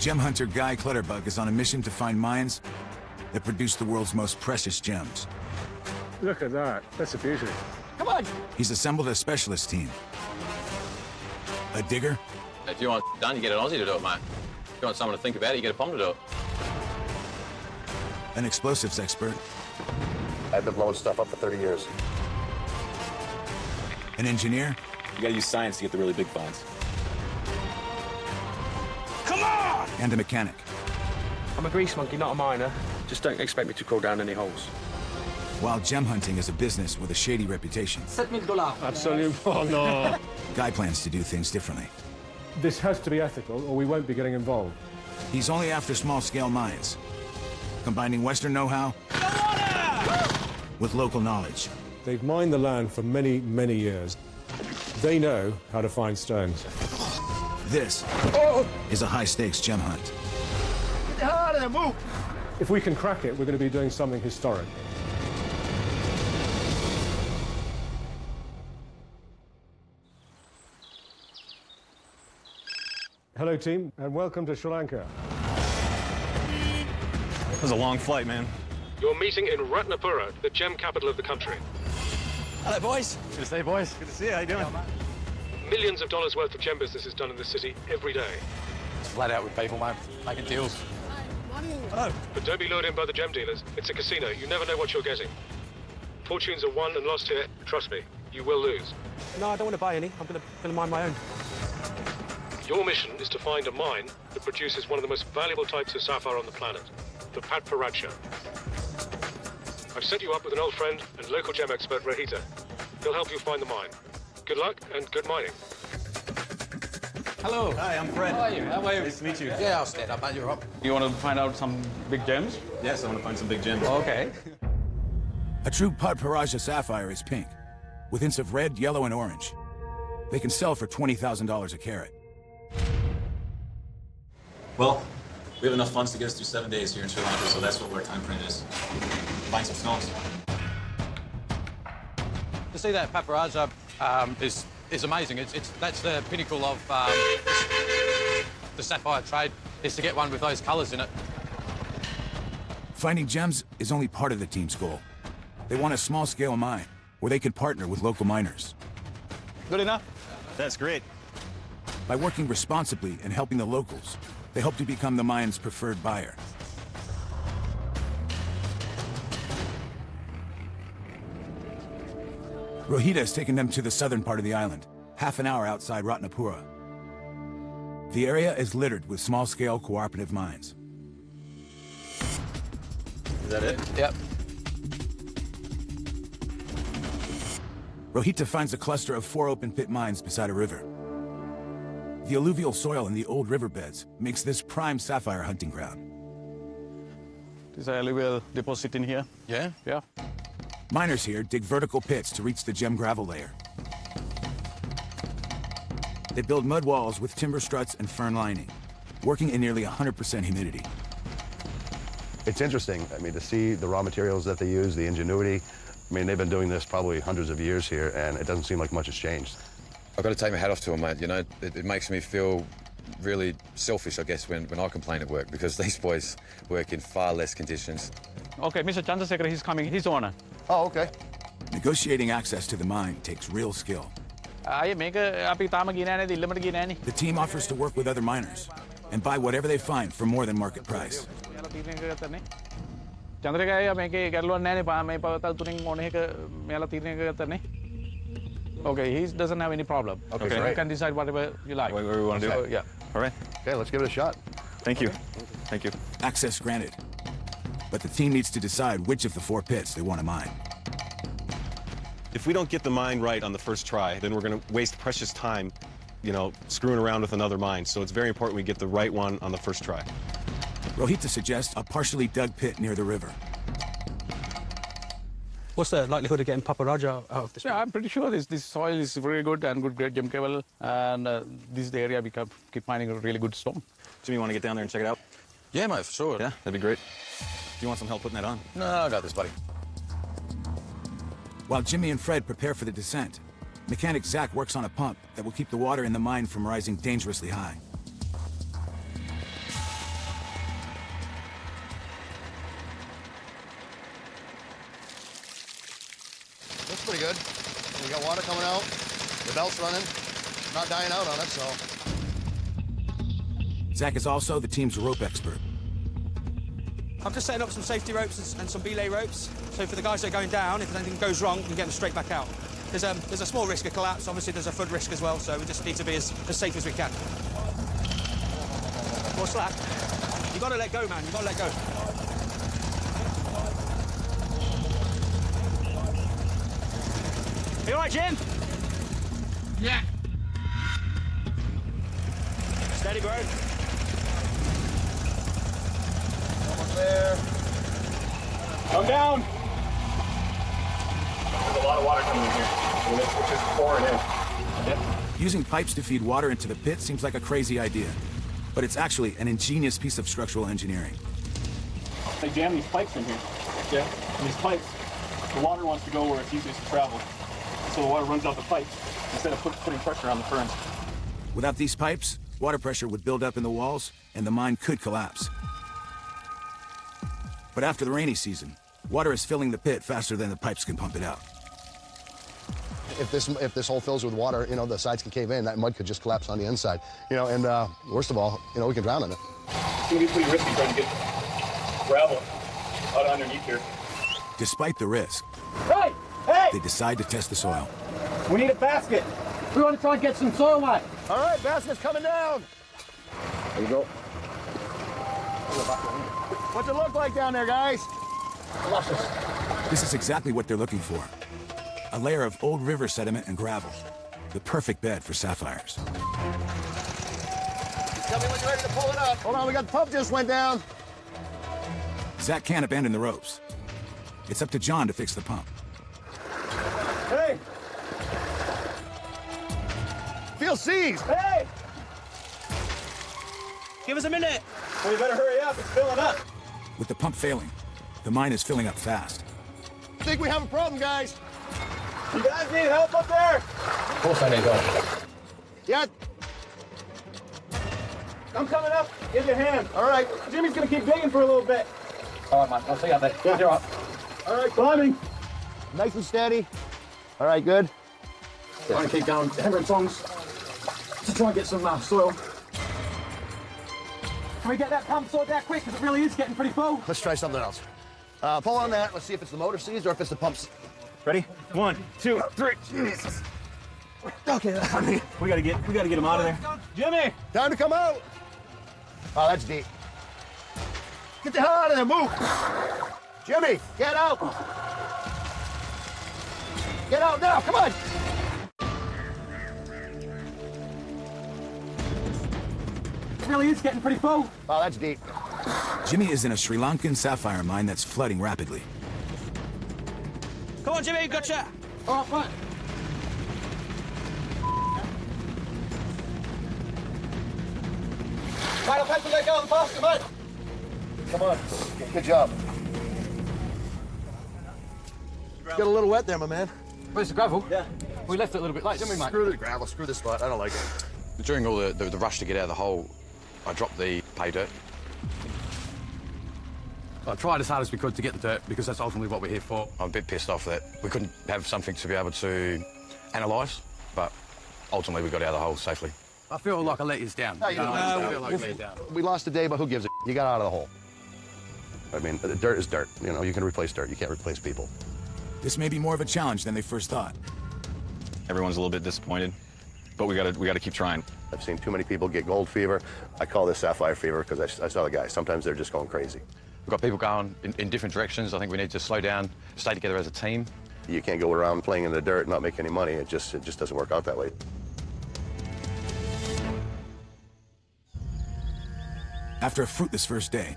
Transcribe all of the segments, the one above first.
Gem hunter Guy Clutterbug is on a mission to find mines that produce the world's most precious gems. Look at that. That's a beauty. Come on! He's assembled a specialist team. A digger, If you want it done, you get an Aussie to do it, mate. If you want someone to think about it, you get a Pom to do it. an explosives expert, I've been blowing stuff up for 30 years. an engineer, You gotta use science to get the really big finds. and a mechanic. I'm a grease monkey, not a miner. Just don't expect me to crawl down any holes. While gem hunting is a business with a shady reputation, $7,000. Absolutely. Oh, no. Guy plans to do things differently. This has to be ethical, or we won't be getting involved. He's only after small-scale mines, combining Western know-how with local knowledge. They've mined the land for many, many years. They know how to find stones. This is a high-stakes gem hunt. Get the hell out of there, move! If we can crack it, we're going to be doing something historic. Hello, team, and welcome to Sri Lanka. It was a long flight, man. You're meeting in Ratnapura, the gem capital of the country. Hello, boys. Good to see you, boys. Good to see you. How you doing? Millions of dollars worth of gem business is done in this city every day. It's flat out with people, mate. Making deals. Hello. But don't be lured in by the gem dealers. It's a casino. You never know what you're getting. Fortunes are won and lost here. Trust me, you will lose. No, I don't want to buy any. I'm going to mine my own. Your mission is to find a mine that produces one of the most valuable types of sapphire on the planet, the Patparadscha. I've set you up with an old friend and local gem expert, Rohita. He'll help you find the mine. Good luck and good mining. Hello. Hi, I'm Fred. How are you? How are you? Nice to meet you. Yeah, I'll stand up, mate. You're up. You want to find out some big gems? Yes, I want to find some big gems. Okay. A true Patparadscha sapphire is pink, with hints of red, yellow, and orange. They can sell for $20,000 a carat. Well, we have enough funds to get us through 7 days here in Sri Lanka, so that's what our time frame is. Find some stones. To see that Patparadscha is amazing. That's the pinnacle of the sapphire trade, is to get one with those colours in it. Finding gems is only part of the team's goal. They want a small-scale mine where they can partner with local miners. Good enough? That's great. By working responsibly and helping the locals, they hope to become the mine's preferred buyer. Rohita has taken them to the southern part of the island, half an hour outside Ratnapura. The area is littered with small-scale cooperative mines. Is that it? Yep. Rohita finds a cluster of 4 open-pit mines beside a river. The alluvial soil in the old riverbeds makes this prime sapphire hunting ground. There's a alluvial deposit in here. Yeah? Yeah. Miners here dig vertical pits to reach the gem gravel layer. They build mud walls with timber struts and fern lining, working in nearly 100% humidity. It's interesting, I mean, to see the raw materials that they use, the ingenuity. I mean, they've been doing this probably hundreds of years here, and it doesn't seem like much has changed. I've got to take my hat off to them, mate. You know, it makes me feel really selfish, I guess, when I complain at work, because these boys work in far less conditions. Okay, Mr. Chandrasekhar, he's coming. He's the owner. Oh, okay. Negotiating access to the mine takes real skill. The team offers to work with other miners and buy whatever they find for more than market price. Okay, he doesn't have any problem. Okay. You can decide whatever you like. Whatever we want to do. So, yeah. All right. Okay, let's give it a shot. Thank you. Thank you. Access granted. But the team needs to decide which of the 4 pits they want to mine. If we don't get the mine right on the first try, then we're going to waste precious time, you know, screwing around with another mine. So it's very important we get the right one on the first try. Rohita suggests a partially dug pit near the river. What's the likelihood of getting Patparadscha out of this? Yeah, I'm pretty sure this soil is very good and good grade gem cable, and this is the area we keep finding a really good stone. Jimmy, you want to get down there and check it out? Yeah, mate, for sure. Yeah, that'd be great. Do you want some help putting that on? No, I got this, buddy. While Jimmy and Fred prepare for the descent, mechanic Zach works on a pump that will keep the water in the mine from rising dangerously high. pretty good. We got water coming out, the belt's running, not dying out on it, so. Zach is also the team's rope expert. I'm just setting up some safety ropes and some belay ropes. So for the guys that are going down, if anything goes wrong, we can get them straight back out. There's a small risk of collapse. Obviously, there's a foot risk as well, so we just need to be as safe as we can. More slack. You got to let go, man. You got to let go. You all right, Jim? Yeah. Steady, bro. Almost there. Come down. There's a lot of water coming in here. It's just pouring in. Using pipes to feed water into the pit seems like a crazy idea, but it's actually an ingenious piece of structural engineering. They jam these pipes in here. Yeah. And these pipes, the water wants to go where it's easiest to travel. So the water runs out the pipes instead of putting pressure on the ferns. Without these pipes, water pressure would build up in the walls and the mine could collapse. But after the rainy season, water is filling the pit faster than the pipes can pump it out. If this hole fills with water, you know, the sides can cave in, that mud could just collapse on the inside. You know, and worst of all, you know, we can drown in it. It's gonna be pretty risky trying to get gravel out underneath here. Despite the risk, Hey! Hey! they decide to test the soil. We need a basket. We want to try and get some soil on it. All right, basket's coming down. There you go. What's it look like down there, guys? This is exactly what they're looking for. A layer of old river sediment and gravel. The perfect bed for sapphires. Tell me when you're ready to pull it up. Hold on, we got the pump just went down. Zach can't abandon the ropes. It's up to John to fix the pump. Hey! Feel seized. Hey! Give us a minute. Well, you better hurry up. It's filling up. With the pump failing, the mine is filling up fast. I think we have a problem, guys. You guys need help up there? Of course I need help. Yeah. I'm coming up. Give you a hand. All right. Jimmy's gonna keep digging for a little bit. All right, man. I'll see you out there. Yeah. You're up. All right, climbing. Nice and steady. All right, good. Try and keep going. Hammer and tongs to try and get some soil. Can we get that pump sorted out quick? Because it really is getting pretty full. Let's try something else. Pull on that. Let's see if it's the motor seized or if it's the pumps. Ready? 1, 2, 3. Jesus. Okay, we gotta get him out of there. Jimmy! Time to come out. Oh, that's deep. Get the hell out of there. Move. Jimmy, get out. Get out now. Come on. It really is getting pretty full. Oh, that's deep. Jimmy is in a Sri Lankan sapphire mine that's flooding rapidly. Come on, Jimmy, gotcha. All right, right. Right, I'll have to let go of the basket, mate. Come on. Good job. Got a little wet there, my man. Where's the gravel? Yeah. We left it a little bit late, didn't we, mate? Screw the gravel. Screw this spot. I don't like it. During all the rush to get out of the hole, I dropped the pay dirt. I tried as hard as we could to get the dirt because that's ultimately what we're here for. I'm a bit pissed off that we couldn't have something to be able to analyse, but ultimately we got out of the hole safely. I feel like I let you down. No, you don't. I feel like I let you down. We lost a day, but who gives a You got out of the hole. I mean, the dirt is dirt. You know, you can replace dirt. You can't replace people. This may be more of a challenge than they first thought. Everyone's a little bit disappointed, but we gotta keep trying. I've seen too many people get gold fever. I call this sapphire fever because I saw the guys. Sometimes they're just going crazy. We've got people going in different directions. I think we need to slow down, stay together as a team. You can't go around playing in the dirt and not make any money. It just doesn't work out that way. After a fruitless first day,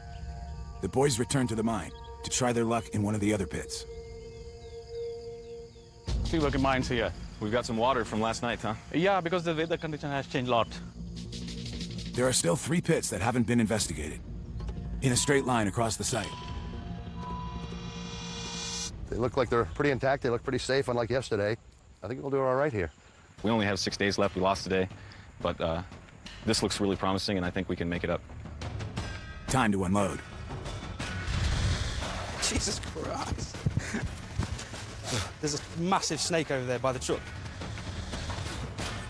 the boys return to the mine to try their luck in one of the other pits. Still working mines here. We've got some water from last night, huh? Yeah, because the weather condition has changed a lot. There are still 3 pits that haven't been investigated, in a straight line across the site. They look like they're pretty intact. They look pretty safe, unlike yesterday. I think we'll do all right here. We only have 6 days left. We lost today, but this looks really promising, and I think we can make it up. Time to unload. Jesus Christ. There's a massive snake over there by the truck.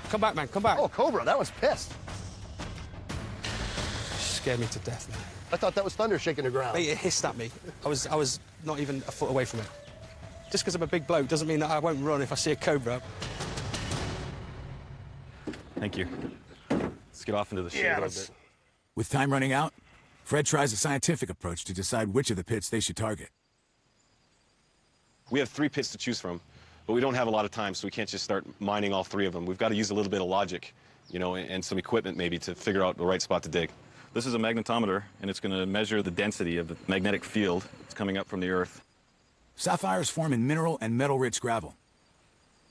Come back, man, come back. Oh, Cobra, that was pissed. Scared me to death, man. I thought that was thunder shaking the ground. Mate, it hissed at me. I was not even a foot away from it. Just because I'm a big bloke doesn't mean that I won't run if I see a cobra. Thank you. Let's get off into the shade a little bit. With time running out, Fred tries a scientific approach to decide which of the pits they should target. We have 3 pits to choose from, but we don't have a lot of time, so we can't just start mining all 3 of them. We've got to use a little bit of logic, you know, and some equipment maybe to figure out the right spot to dig. This is a magnetometer, and it's going to measure the density of the magnetic field that's coming up from the Earth. Sapphires form in mineral and metal-rich gravel.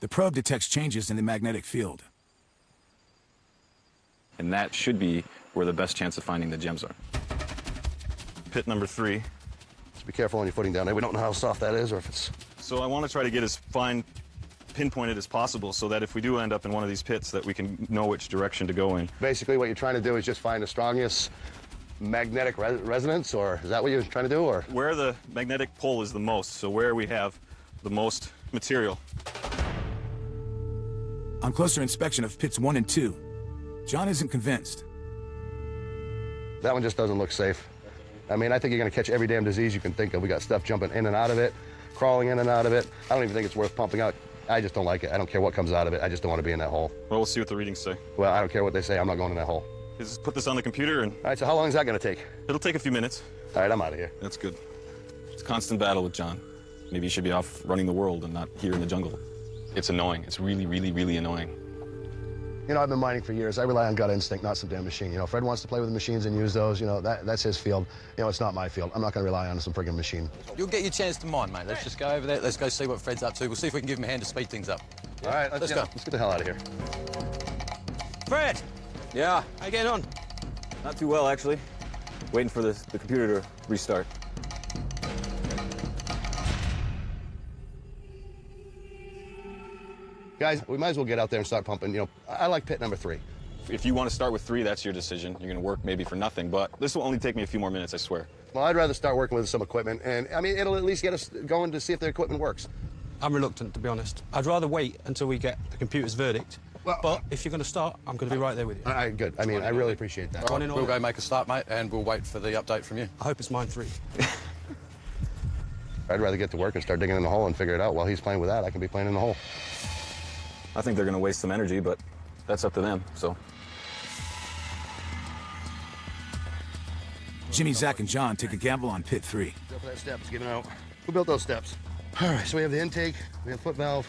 The probe detects changes in the magnetic field. And that should be where the best chance of finding the gems are. Pit number 3. Just be careful when you're footing down there. We don't know how soft that is or if it's... So I want to try to get as fine pinpointed as possible so that if we do end up in one of these pits that we can know which direction to go in. Basically what you're trying to do is just find the strongest magnetic resonance, or is that what you're trying to do, or? Where the magnetic pull is the most, so where we have the most material. On closer inspection of pits 1 and 2, John isn't convinced. That one just doesn't look safe. I mean, I think you're gonna catch every damn disease you can think of. We got stuff jumping in and out of it, crawling in and out of it. I don't even think it's worth pumping out. I just don't like it. I don't care what comes out of it. I just don't want to be in that hole. Well, we'll see what the readings say. Well, I don't care what they say. I'm not going in that hole. Just put this on the computer and... All right, so how long is that gonna take? It'll take a few minutes. All right, I'm out of here. That's good. It's a constant battle with John. Maybe you should be off running the world and not here in the jungle. It's annoying. It's really, really, really annoying. You know, I've been mining for years. I rely on gut instinct, not some damn machine. You know, Fred wants to play with the machines and use those. You know, that's his field. You know, it's not my field. I'm not going to rely on some friggin' machine. You'll get your chance to mine, mate. Let's just go over there. Let's go see what Fred's up to. We'll see if we can give him a hand to speed things up. All right, let's go. Let's get the hell out of here. Fred! Yeah, How you getting on? not too well, actually. Waiting for the computer to restart. Guys, we might as well get out there and start pumping. You know, I like pit number 3. If you want to start with 3, that's your decision. You're going to work maybe for nothing, but this will only take me a few more minutes, I swear. Well, I'd rather start working with some equipment, and I mean, it'll at least get us going to see if the equipment works. I'm reluctant, to be honest. I'd rather wait until we get the computer's verdict. But if you're going to start, I'm going to be right there with you. All right, good. I mean, I really appreciate that. All right, we'll go make a start, mate, and we'll wait for the update from you. I hope it's mine 3. I'd rather get to work and start digging in the hole and figure it out. While he's playing with that, I can be playing in the hole. I think they're going to waste some energy, but that's up to them, so. Jimmy, Zach, and John take a gamble on pit 3. Go for that step. It's getting out. Who built those steps? All right, so we have the intake, we have foot valve.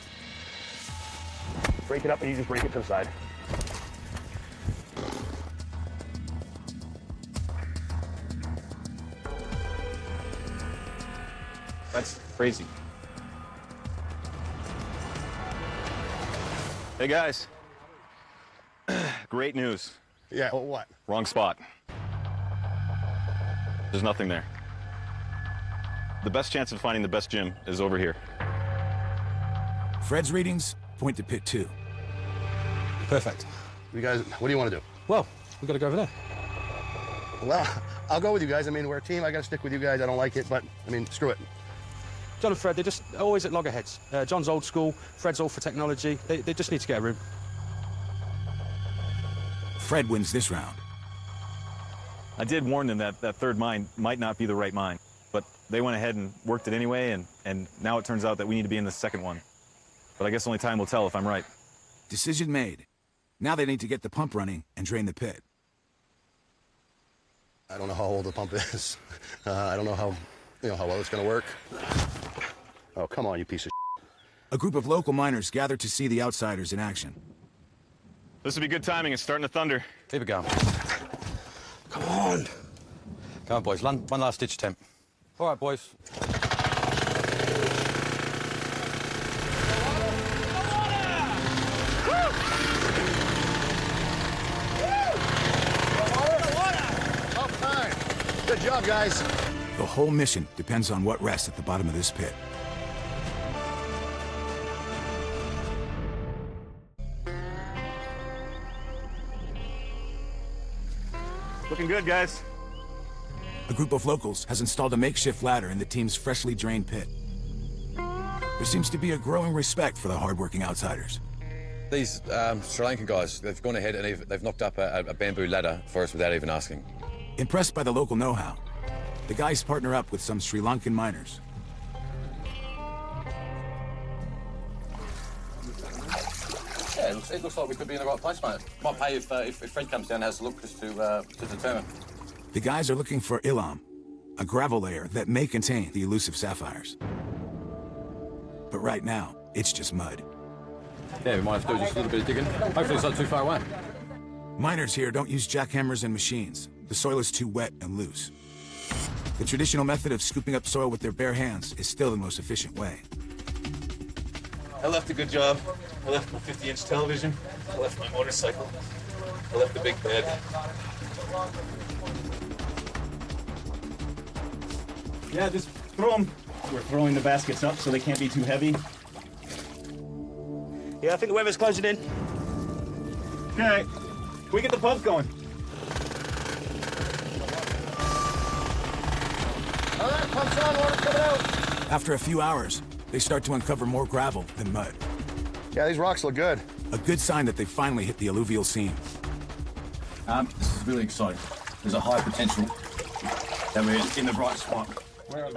Break it up and you just break it to the side. That's crazy. Hey, guys. Great news. Yeah, well, what? Wrong spot. There's nothing there. The best chance of finding the best gem is over here. Fred's readings point to pit 2. Perfect. You guys, what do you want to do? Well, we've got to go over there. Well, I'll go with you guys. I mean, we're a team. I got to stick with you guys. I don't like it, but, I mean, screw it. John and Fred, they're just always at loggerheads. John's old school, Fred's all for technology. They just need to get a room. Fred wins this round. I did warn them that that third mine might not be the right mine, but they went ahead and worked it anyway, and now it turns out that we need to be in the second one. But I guess only time will tell if I'm right. Decision made. Now they need to get the pump running and drain the pit. I don't know how old the pump is. I don't know how well it's going to work. Oh, come on, you piece of shit. A group of local miners gather to see the outsiders in action. This would be good timing. It's starting to thunder. Keep it going. Come on. Come on, boys. One last ditch attempt. All right, boys. Good job, guys. The whole mission depends on what rests at the bottom of this pit. Looking good, guys. A group of locals has installed a makeshift ladder in the team's freshly drained pit. There seems to be a growing respect for the hardworking outsiders. These Sri Lankan guys, they've gone ahead and they've knocked up a bamboo ladder for us without even asking. Impressed by the local know-how, the guys partner up with some Sri Lankan miners. Yeah, it looks like we could be in the right place, mate. Might pay if Fred comes down and has a look just to determine. The guys are looking for Ilam, a gravel layer that may contain the elusive sapphires. But right now, it's just mud. Yeah, we might have to do just a little bit of digging. Hopefully it's not too far away. Miners here don't use jackhammers and machines. The soil is too wet and loose. The traditional method of scooping up soil with their bare hands is still the most efficient way. I left a good job. I left my 50-inch television. I left my motorcycle. I left the big bed. Yeah, just throw them. We're throwing the baskets up so they can't be too heavy. Yeah, I think the weather's closing in. Okay, we get the pump going. All right, pump's on, water's coming out. After a few hours, they start to uncover more gravel than mud. Yeah, these rocks look good. A good sign that they finally hit the alluvial scene. This is really exciting. There's a high potential that we're in the right spot.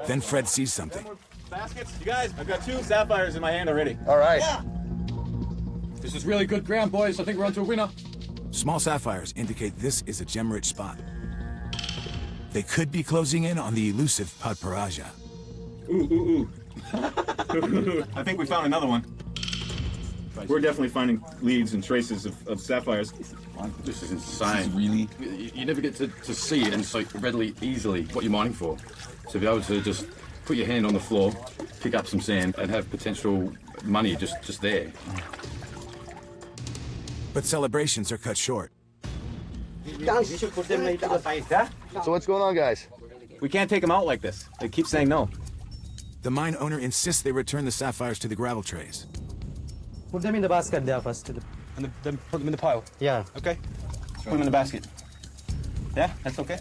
Then Fred sees something. Baskets? You guys, I've got 2 sapphires in my hand already. All right. Yeah. This is really good ground, boys. I think we're onto a winner. Small sapphires indicate this is a gem-rich spot. They could be closing in on the elusive Padparaja. Ooh. I think we found another one. We're definitely finding leads and traces of sapphires. This is insane. Really? You never get to see it and so readily, easily what you're mining for. To be able to just put your hand on the floor, pick up some sand, and have potential money just there. But celebrations are cut short. So what's going on, guys? We can't take them out like this. They keep saying no. The mine owner insists they return the sapphires to the gravel trays. Put them in the basket there first. And then put them in the pile? Yeah. Okay. Put them in the basket. Yeah, that's okay.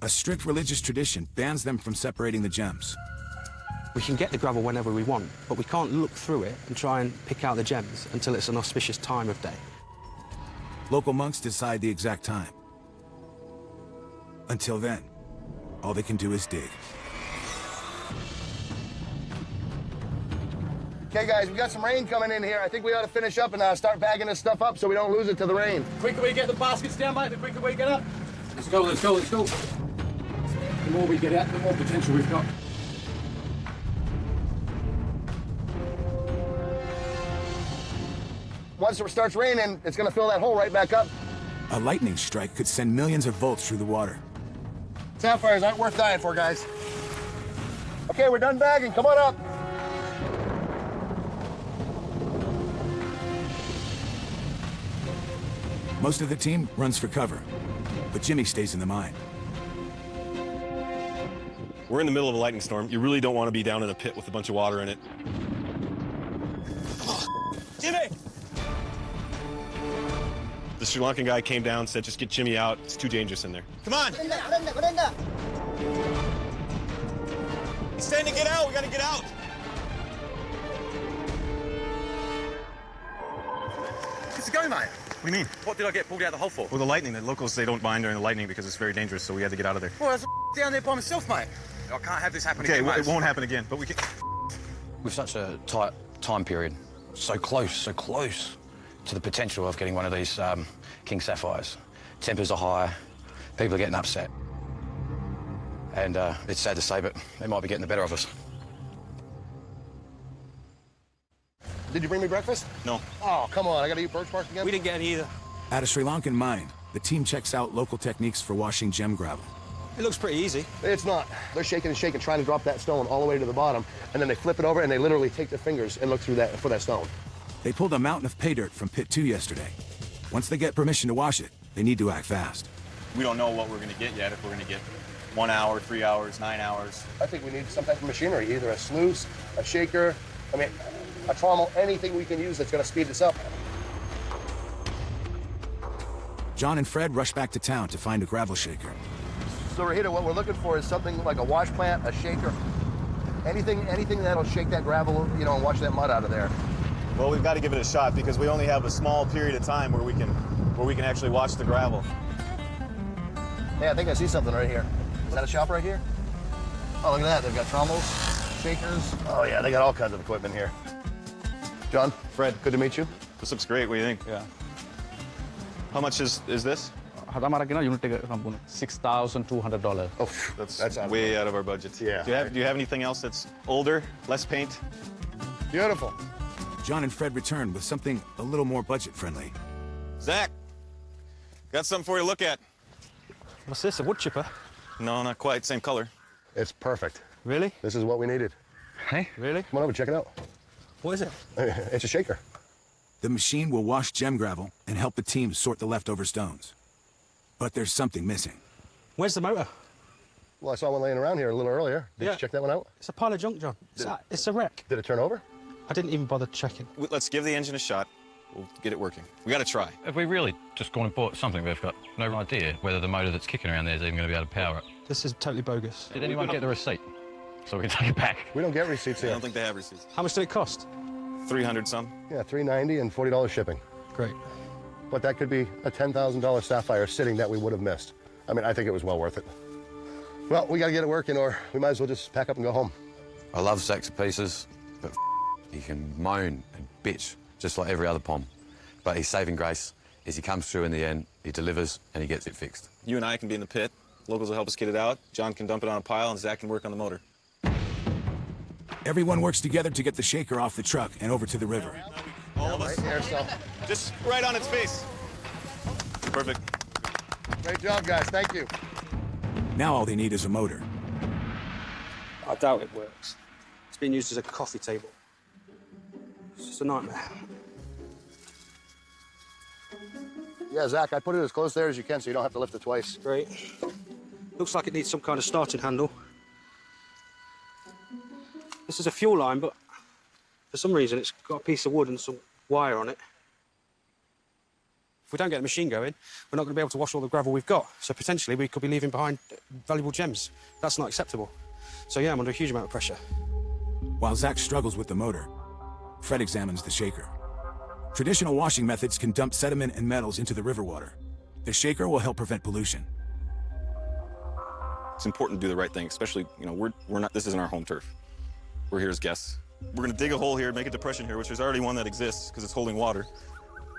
A strict religious tradition bans them from separating the gems. We can get the gravel whenever we want, but we can't look through it and try and pick out the gems until it's an auspicious time of day. Local monks decide the exact time. Until then, all they can do is dig. Okay, guys, we got some rain coming in here. I think we ought to finish up and start bagging this stuff up so we don't lose it to the rain. The quicker we get the baskets down, mate, the quicker we get up. Let's go. The more we get out, the more potential we've got. Once it starts raining, it's going to fill that hole right back up. A lightning strike could send millions of volts through the water. Sapphires aren't worth dying for, guys. Okay, we're done bagging. Come on up. Most of the team runs for cover, but Jimmy stays in the mine. We're in the middle of a lightning storm. You really don't want to be down in a pit with a bunch of water in it. Jimmy! The Sri Lankan guy came down, said, just get Jimmy out. It's too dangerous in there. Come on! He's saying to get out. We gotta get out. How's it going, mate? What do you mean? What did I get pulled out of the hole for? Well, the lightning. The locals, they don't mine during the lightning because it's very dangerous, so we had to get out of there. Well, I was down there by myself, mate. I can't have this happen Okay, again, it won't happen again, but we can... With such a tight time period, so close to the potential of getting one of these king sapphires. Tempers are high, people are getting upset. And it's sad to say, but they might be getting the better of us. Did you bring me breakfast? No. Oh, come on. I got to eat birch bark again? We didn't get any either. At a Sri Lankan mine, the team checks out local techniques for washing gem gravel. It looks pretty easy. It's not. They're shaking and shaking, trying to drop that stone all the way to the bottom, and then they flip it over and they literally take their fingers and look through that for that stone. They pulled a mountain of pay dirt from Pit 2 yesterday. Once they get permission to wash it, they need to act fast. We don't know what we're going to get yet, if we're going to get 1 hour, 3 hours, 9 hours. I think we need some type of machinery, either a sluice, a shaker, a trommel, anything we can use that's going to speed this up. John and Fred rush back to town to find a gravel shaker. So, Rahita, what we're looking for is something like a wash plant, a shaker. Anything that'll shake that gravel, you know, and wash that mud out of there. Well, we've got to give it a shot because we only have a small period of time where we can actually wash the gravel. Hey, I think I see something right here. Is that a shop right here? Oh, look at that. They've got trommels, shakers. Oh, yeah, they got all kinds of equipment here. John, Fred, good to meet you. This looks great. What do you think? Yeah. How much is this? $6,200. Oh, that's way out of our budget. Yeah. Do you have anything else that's older, less paint? Beautiful. John and Fred return with something a little more budget-friendly. Zach, got something for you to look at. What's this, a wood chipper? No, not quite. Same color. It's perfect. Really? This is what we needed. Hey? Really? Come on over, check it out. What is it? It's a shaker. The machine will wash gem gravel and help the team sort the leftover stones. But there's something missing. Where's the motor? Well, I saw one laying around here a little earlier. Did you check that one out? It's a pile of junk, John. It's a wreck. Did it turn over? I didn't even bother checking. Let's give the engine a shot. We'll get it working. We got to try. If we really just gone and bought something, we've got no idea whether the motor that's kicking around there is even going to be able to power it. This is totally bogus. Did anyone get the receipt? So we can take it back. We don't get receipts I here. don't think they have receipts. How much did it cost? 300 some. Yeah, $390 and $40 shipping. Great. But that could be a $10,000 Sapphire sitting that we would have missed. I mean, I think it was well worth it. Well, we got to get it working, or we might as well just pack up and go home. I love sacks of pieces, but he can moan and bitch just like every other pom. But his saving grace is he comes through in the end, he delivers, and he gets it fixed. You and I can be in the pit. Locals will help us get it out. John can dump it on a pile, and Zach can work on the motor. Everyone works together to get the shaker off the truck and over to the river. All of us. Right here, so. Just right on its face. Perfect. Great job, guys. Thank you. Now all they need is a motor. I doubt it works. It's being used as a coffee table. It's just a nightmare. Yeah, Zach, I put it as close there as you can so you don't have to lift it twice. Great. Looks like it needs some kind of starting handle. This is a fuel line, but for some reason it's got a piece of wood and some wire on it. If we don't get the machine going, we're not going to be able to wash all the gravel we've got. So potentially we could be leaving behind valuable gems. That's not acceptable. So yeah, I'm under a huge amount of pressure. While Zach struggles with the motor, Fred examines the shaker. Traditional washing methods can dump sediment and metals into the river water. The shaker will help prevent pollution. It's important to do the right thing, especially, you know, we're not, this isn't our home turf. We're here as guests. We're gonna dig a hole here, make a depression here, which is already one that exists because it's holding water.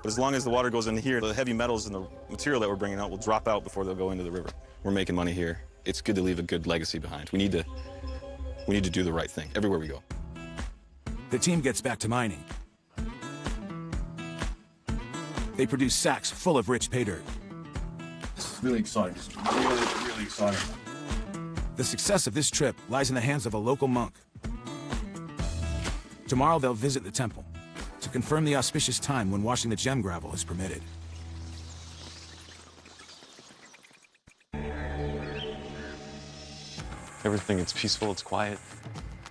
But as long as the water goes in here, the heavy metals and the material that we're bringing out will drop out before they'll go into the river. We're making money here. It's good to leave a good legacy behind. We need to do the right thing everywhere we go. The team gets back to mining. They produce sacks full of rich pay dirt. It's really exciting. It's really, really exciting. The success of this trip lies in the hands of a local monk. Tomorrow they'll visit the temple to confirm the auspicious time when washing the gem gravel is permitted. Everything, it's peaceful, it's quiet.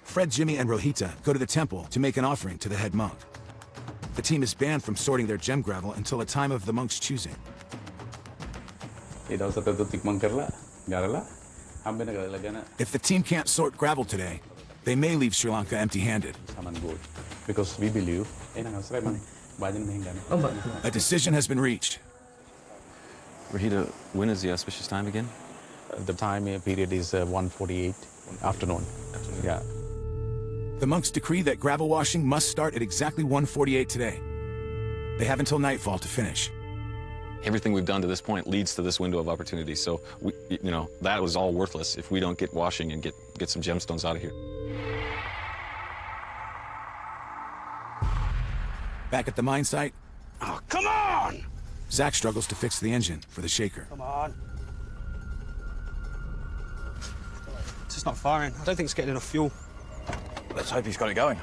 Fred, Jimmy, and Rohita go to the temple to make an offering to the head monk. The team is banned from sorting their gem gravel until a time of the monk's choosing. If the team can't sort gravel today, they may leave Sri Lanka empty-handed. because we believe A decision has been reached. Rohita, when is the auspicious time again? the time period is 1:48 afternoon. Yeah. The monks decree that gravel washing must start at exactly 1:48 today. They have until nightfall to finish. Everything we've done to this point leads to this window of opportunity. So, that was all worthless if we don't get washing and get some gemstones out of here. Back at the mine site, oh, come on! Zach struggles to fix the engine for the shaker. Come on. It's just not firing. I don't think it's getting enough fuel. Let's hope he's got it going.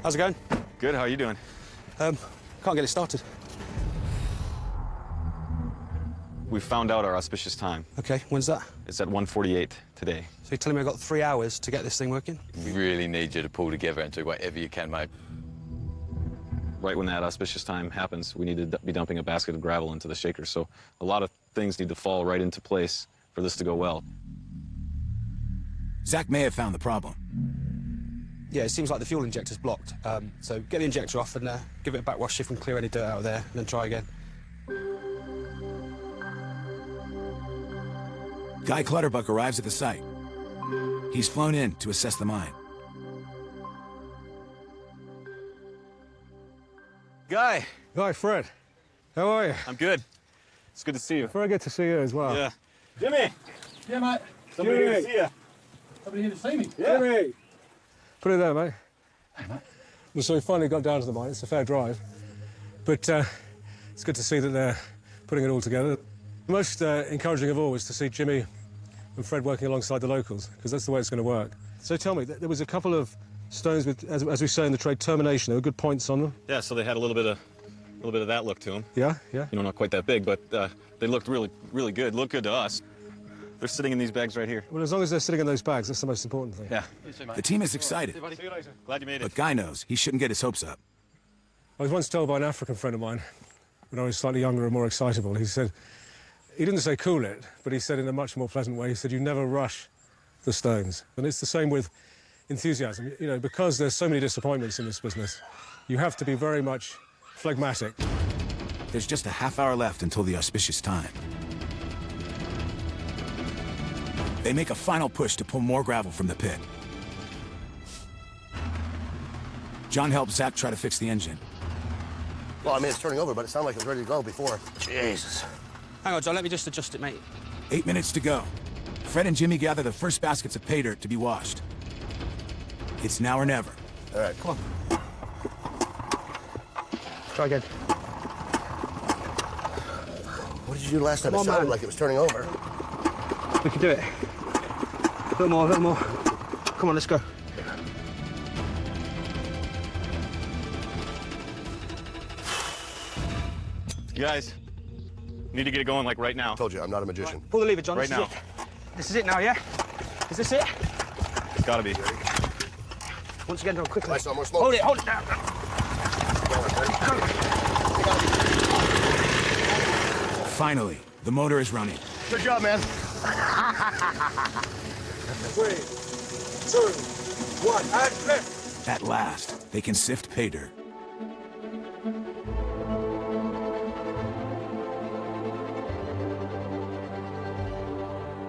How's it going? Good, how are you doing? Can't get it started. We found out our auspicious time. Okay, when's that? It's at 1:48 today. So you're telling me I've got 3 hours to get this thing working? We really need you to pull together and do whatever you can, mate. Right when that auspicious time happens, we need to be dumping a basket of gravel into the shaker. So a lot of things need to fall right into place for this to go well. Zach may have found the problem. Yeah, it seems like the fuel injector's blocked. So get the injector off and give it a backwash, see if we can clear any dirt out of there, and then try again. Guy Clutterbuck arrives at the site. He's flown in to assess the mine. Guy. Hi, Fred. How are you? I'm good. It's good to see you. Very good to see you as well. Yeah. Jimmy! Yeah, mate. Somebody here to see you. Somebody here to see me. Yeah. Jimmy! Put it there, mate. Hey, mate. Well, so we finally got down to the mine. It's a fair drive. But it's good to see that they're putting it all together. The most encouraging of all was to see Jimmy and Fred working alongside the locals, because that's the way it's going to work. So tell me, there was a couple of stones with, as we say in the trade, termination. There were good points on them. Yeah, so they had a little bit of that look to them. Yeah, yeah. You know, not quite that big, but they looked really, really good. Look good to us. They're sitting in these bags right here. Well, as long as they're sitting in those bags, that's the most important thing. Yeah. The team is excited, See you later. Glad you made it. but Guy knows he shouldn't get his hopes up. I was once told by an African friend of mine, when I was slightly younger and more excitable, he said, he didn't say cool it, but he said in a much more pleasant way, he said, you never rush the stones. And it's the same with enthusiasm. You know, because there's so many disappointments in this business, you have to be very much phlegmatic. There's just a half hour left until the auspicious time. They make a final push to pull more gravel from the pit. John helps Zach try to fix the engine. Well, I mean, it's turning over, but it sounded like it was ready to go before. Jesus. Hang on, John, let me just adjust it, mate. 8 minutes to go. Fred and Jimmy gather the first baskets of pay dirt to be washed. It's now or never. All right, come on. Try again. What did you do last time? It sounded like it was turning over. We can do it. A little more, a little more. Come on, let's go. You guys, need to get it going like right now. Told you, I'm not a magician. Pull the lever, John. Right now. This is it now, yeah? Is this it? It's gotta be. Once again, John, quickly. I saw more smoke. Hold it down. Finally, the motor is running. Good job, man. 3, 2, 1, and lift! At last, they can sift pay dirt.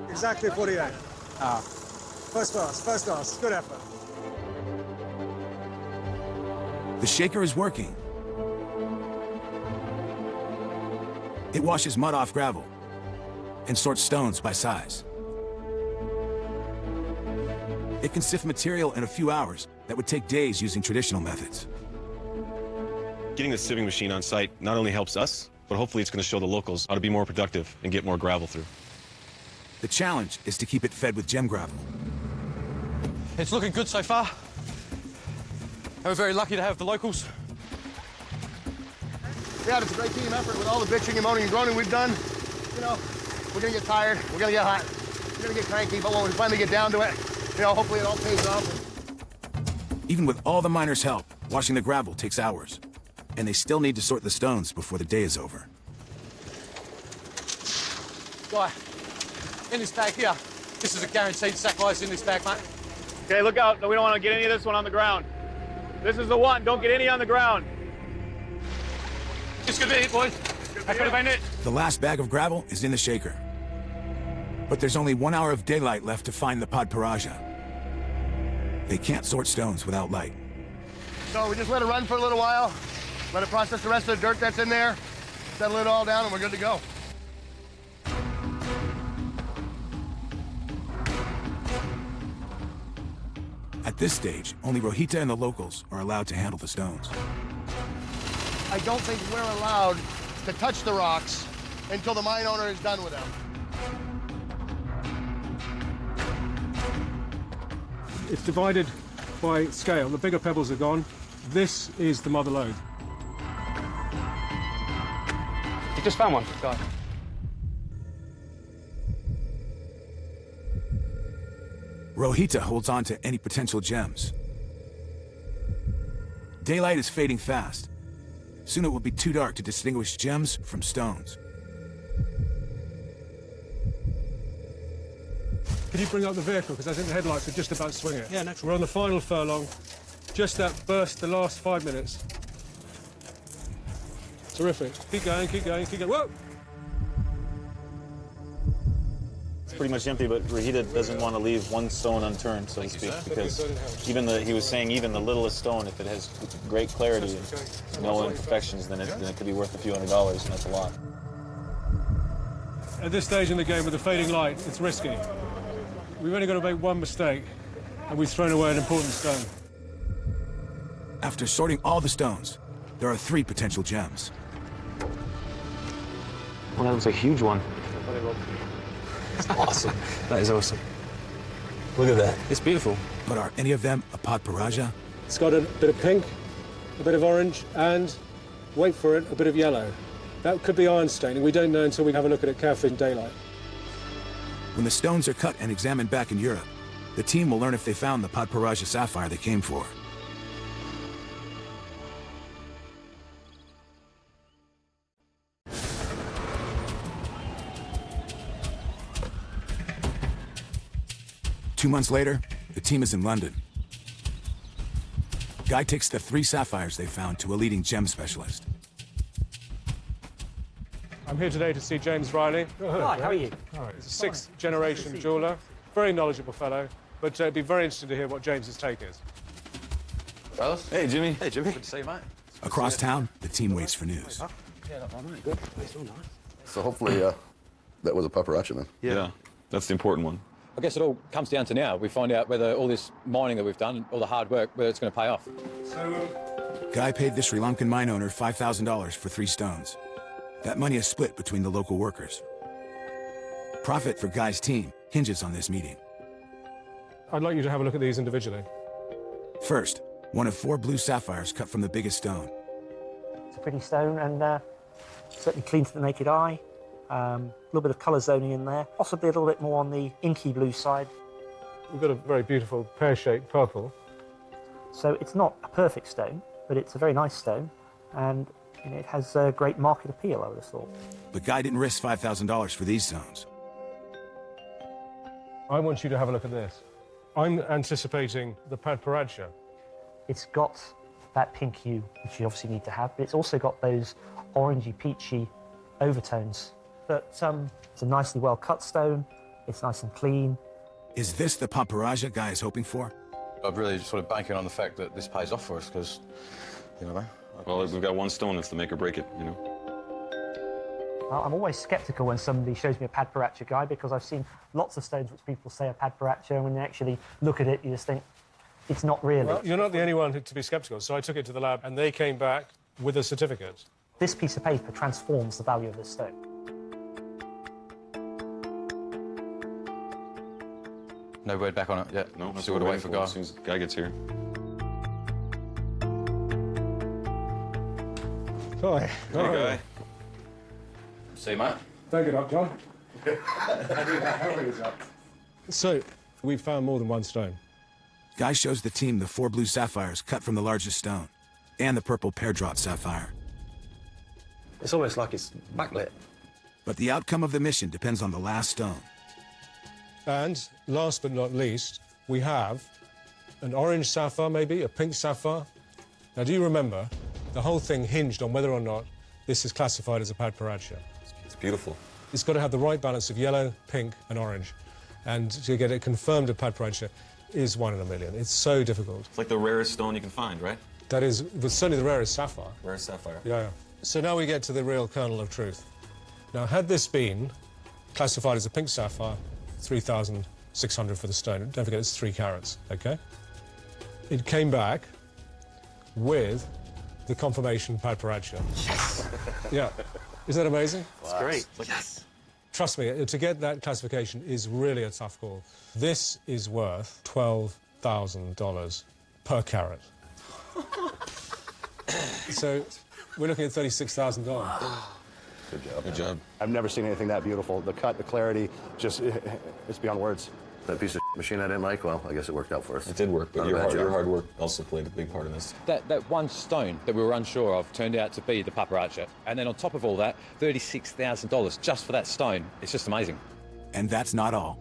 Exactly 48. First class, good effort. The shaker is working. It washes mud off gravel and sorts stones by size. It can sift material in a few hours that would take days using traditional methods. Getting the sieving machine on site not only helps us, but hopefully it's going to show the locals how to be more productive and get more gravel through. The challenge is to keep it fed with gem gravel. It's looking good so far. And we're very lucky to have the locals. Yeah, it's a great team effort with all the bitching and moaning and groaning we've done. You know, we're gonna get tired, we're gonna get hot, we're gonna get cranky, but when we finally get down to it, you know, hopefully it all pays off. Even with all the miners' help, washing the gravel takes hours. And they still need to sort the stones before the day is over. Guy, in this bag here, this is a guaranteed sacrifice in this bag, mate. Okay, look out. We don't want to get any of this one on the ground. This is the one. Don't get any on the ground. This could be it, boys. That could have been it. The last bag of gravel is in the shaker. But there's only 1 hour of daylight left to find the Podparaja. They can't sort stones without light. So we just let it run for a little while, let it process the rest of the dirt that's in there, settle it all down, and we're good to go. At this stage, only Rohita and the locals are allowed to handle the stones. I don't think we're allowed to touch the rocks until the mine owner is done with them. It's divided by scale. The bigger pebbles are gone. This is the mother lode. You just found one, guy. Rohita holds on to any potential gems. Daylight is fading fast. Soon it will be too dark to distinguish gems from stones. Can you bring up the vehicle? Because I think the headlights would just about swing it. Yeah, no trouble. We're on the final furlong. Just that burst, the last 5 minutes. Terrific. Keep going, keep going, keep going. Whoa! It's pretty much empty, but Rahita doesn't want to leave one stone unturned, so to speak, because he was saying even the littlest stone, if it has great clarity and no imperfections, then it could be worth a few $100s, and that's a lot. At this stage in the game with the fading light, it's risky. We've only got to make one mistake, and we've thrown away an important stone. After sorting all the stones, there are 3 potential gems. Well, that was a huge one. That's awesome. That is awesome. Look at that. It's beautiful. But are any of them a Padparaja? It's got a bit of pink, a bit of orange, and, wait for it, a bit of yellow. That could be iron staining. We don't know until we have a look at it carefully in daylight. When the stones are cut and examined back in Europe, the team will learn if they found the Padparaja sapphire they came for. Two months later, the team is in London. Guy takes the 3 sapphires they found to a leading gem specialist. I'm here today to see James Riley. Hi, how are you? He's a 6th generation jeweller, very knowledgeable fellow, but it'd be very interesting to hear what James's take is. Fellas? Hey, Jimmy. Hey, Jimmy. Good to see you, mate. Across town, the team waits for news. Yeah, not bad, mate. Good. It's all nice. So hopefully that was a paparazzi, man. Yeah, that's the important one. I guess it all comes down to now. We find out whether all this mining that we've done, all the hard work, whether it's going to pay off. Guy paid the Sri Lankan mine owner $5,000 for 3 stones. That money is split between the local workers. Profit for Guy's team hinges on this meeting. I'd like you to have a look at these individually. First, one of 4 blue sapphires cut from the biggest stone. It's a pretty stone and certainly clean to the naked eye. A little bit of colour zoning in there, possibly a little bit more on the inky blue side. We've got a very beautiful pear-shaped purple. So it's not a perfect stone, but it's a very nice stone, and it has great market appeal, I would have thought. But Guy didn't risk $5,000 for these stones. I want you to have a look at this. I'm anticipating the Padparaja. It's got that pink hue, which you obviously need to have, but it's also got those orangey, peachy overtones. But it's a nicely well-cut stone. It's nice and clean. Is this the Padparaja Guy is hoping for? I'm really sort of banking on the fact that this pays off for us, because, you know... Well, we've got one stone that's the make or break it, you know? Well, I'm always sceptical when somebody shows me a Padparaja Guy, because I've seen lots of stones which people say are Padparaja, and when you actually look at it, you just think, it's not really. Well, you're not the only one to be sceptical, so I took it to the lab, and they came back with a certificate. This piece of paper transforms the value of this stone. No word back on it yet? No, that's still what got to we're wait for waiting Guy. as soon as Guy gets here. Hi. Hey, Guy. See you, mate. Don't get up, John. So, we've found more than one stone. Guy shows the team the 4 blue sapphires cut from the largest stone, and the purple pear-drop sapphire. It's almost like it's backlit. But the outcome of the mission depends on the last stone. And, last but not least, we have an orange sapphire, maybe, a pink sapphire. Now, do you remember, the whole thing hinged on whether or not this is classified as a Padparaja. It's beautiful. It's got to have the right balance of yellow, pink, and orange. And to get it confirmed a Padparaja is 1 in a million. It's so difficult. It's like the rarest stone you can find, right? That is certainly the rarest sapphire. Rarest sapphire. Yeah. So now we get to the real kernel of truth. Now, had this been classified as a pink sapphire, 3,600 for the stone. Don't forget, it's 3 carats, OK? It came back with the confirmation Padparaja. Yes! Yeah. Is that amazing? That's great. Yes. Trust me, to get that classification is really a tough call. This is worth $12,000 per carat. So we're looking at $36,000. Good job. Good job. I've never seen anything that beautiful. The cut, the clarity, just, it's beyond words. That piece of machine I didn't like, well, I guess it worked out for us. It did work, but your hard work also played a big part in this. That one stone that we were unsure of turned out to be the Padparaja. And then on top of all that, $36,000 just for that stone. It's just amazing. And that's not all.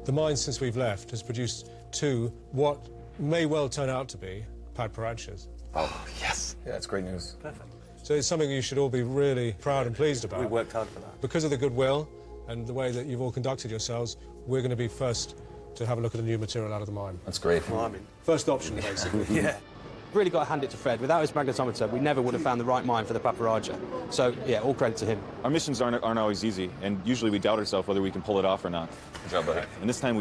The mine, since we've left, has produced 2 what may well turn out to be Padparachas. Oh, yes. Yeah, it's great news. Perfect. So it's something you should all be really proud and pleased about. We worked hard for that. Because of the goodwill and the way that you've all conducted yourselves, we're going to be first to have a look at the new material out of the mine. That's great. Well, I mean, first option, basically. Yeah. Really got to hand it to Fred. Without his magnetometer, we never would have found the right mine for the Paparaja. So, yeah, all credit to him. Our missions aren't always easy, and usually we doubt ourselves whether we can pull it off or not. Good job, buddy. And this time we